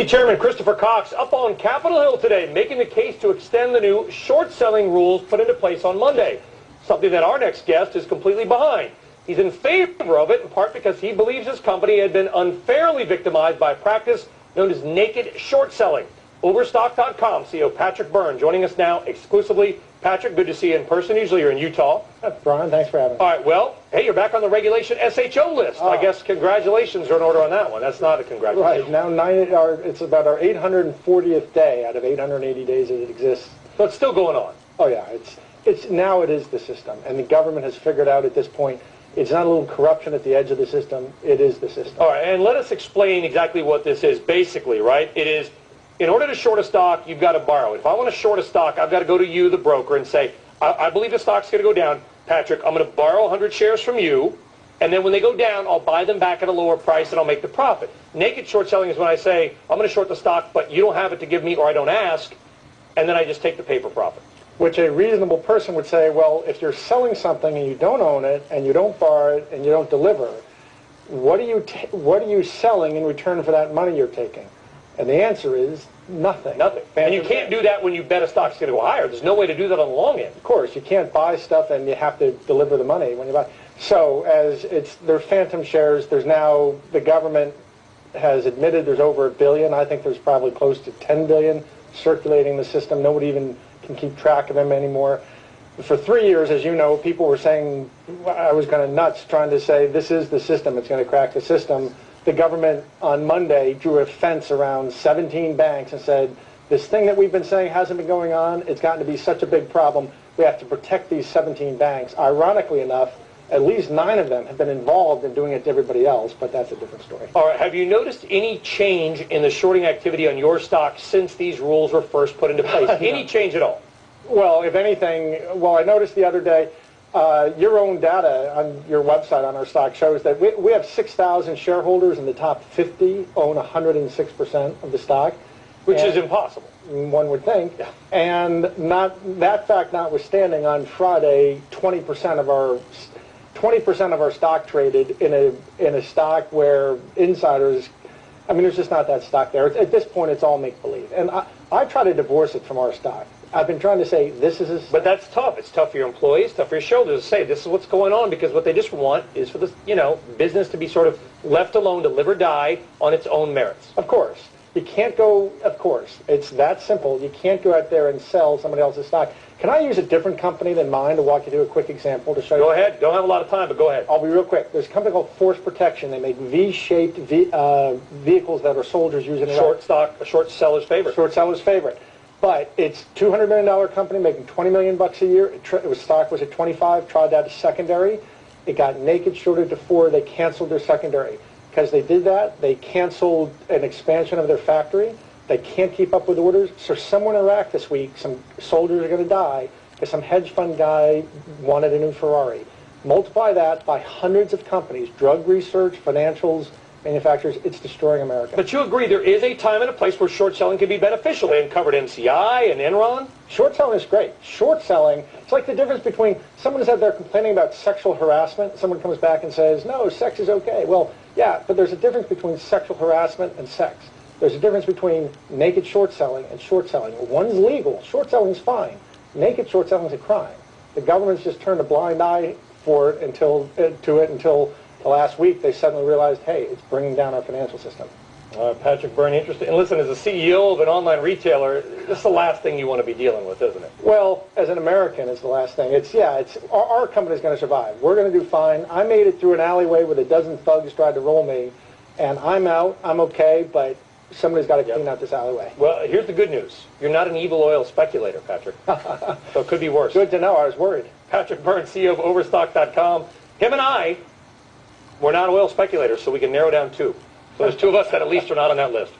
Chairman Christopher Cox up on Capitol Hill today, making the case to extend the new short-selling rules put into place on Monday, something that our next guest is completely behind. He's in favor of it, in part because he believes his company had been unfairly victimized by a practice known as naked short-selling. Overstock.com CEO Patrick Byrne joining us now exclusively. Patrick, good to see you in person. Usually you're in Utah. Brian, thanks for having me. All right, well, hey, you're back on the regulation SHO list. I guess congratulations are in order on that one. That's not a congratulations. Right, now it's about our 840th day out of 880 days that it exists. So it's still going on. Oh yeah, now it is the system, and the government has figured out at this point it's not a little corruption at the edge of the system, it is the system. All right, and let us explain exactly what this is. Basically, right, it is, in order to short a stock, you've got to borrow it. If I want to short a stock, I've got to go to you, the broker, and say, I believe the stock's going to go down. Patrick, I'm going to borrow 100 shares from you, and then when they go down, I'll buy them back at a lower price, and I'll make the profit. Naked short selling is when I say, I'm going to short the stock, but you don't have it to give me, or I don't ask, and then I just take the paper profit. Which a reasonable person would say, well, if you're selling something and you don't own it, and you don't borrow it, and you don't deliver, what are you selling in return for that money you're taking? And the answer is nothing. Nothing. And you can't do that when you bet a stock's going to go higher. There's no way to do that on the long end. Of course, you can't buy stuff and you have to deliver the money when you buy. So they're phantom shares. There's now, the government has admitted there's over $1 billion. I think there's probably close to $10 billion circulating the system. Nobody even can keep track of them anymore. For 3 years, as you know, people were saying, I was kind of nuts trying to say, this is the system, it's going to crack the system. The government on Monday drew a fence around 17 banks and said, this thing that we've been saying hasn't been going on, it's gotten to be such a big problem, we have to protect these 17 banks. Ironically enough, at least 9 of them have been involved in doing it to everybody else, but that's a different story. All right, have you noticed any change in the shorting activity on your stock since these rules were first put into place? Any change at all? Well, if anything, I noticed the other day, your own data on your website on our stock shows that we have 6,000 shareholders, and the top 50 own 106% of the stock. Which is impossible. One would think. Yeah. And that fact notwithstanding, on Friday, 20% of our stock traded in a stock where insiders, there's just not that stock there. At this point, it's all make-believe. And I try to divorce it from our stock. I've been trying to say this is But that's tough. It's tough for your employees, tough for your shareholders to say this is what's going on, because what they just want is for the business to be sort of left alone to live or die on its own merits. Of course. You can't go, of course. It's that simple. You can't go out there and sell somebody else's stock. Can I use a different company than mine to walk you through a quick example to show you? Go ahead. Don't have a lot of time, but go ahead. I'll be real quick. There's a company called Force Protection. They make V-shaped vehicles that our soldiers use in Iraq. A short seller's favorite. Short seller's favorite. But it's a $200 million company making $20 million a year. Stock was at 25, tried that as secondary. It got naked shorted to 4. They canceled their secondary. Because they did that, they canceled an expansion of their factory. They can't keep up with orders. So somewhere in Iraq this week, some soldiers are going to die because some hedge fund guy wanted a new Ferrari. Multiply that by hundreds of companies, drug research, financials, manufacturers, it's destroying America. But you agree there is a time and a place where short selling can be beneficial. They uncovered MCI and Enron. Short selling is great. Short selling, it's like the difference between someone is out there complaining about sexual harassment. Someone comes back and says, no, sex is okay. Well, yeah, but there's a difference between sexual harassment and sex. There's a difference between naked short selling and short selling. One's legal. Short selling is fine. Naked short selling is a crime. The government's just turned a blind eye for it until the last week they suddenly realized, hey, it's bringing down our financial system. Patrick Byrne, interesting. And listen, as a CEO of an online retailer, this is the last thing you want to be dealing with, isn't it? Well, as an American, it's the last thing. Our company's going to survive. We're going to do fine. I made it through an alleyway with a dozen thugs tried to roll me, and I'm out. I'm okay, but somebody's got to clean out this alleyway. Well, here's the good news. You're not an evil oil speculator, Patrick. So it could be worse. Good to know. I was worried. Patrick Byrne, CEO of Overstock.com. Him and I, we're not oil speculators, so we can narrow down 2. So there's 2 of us that at least are not on that list.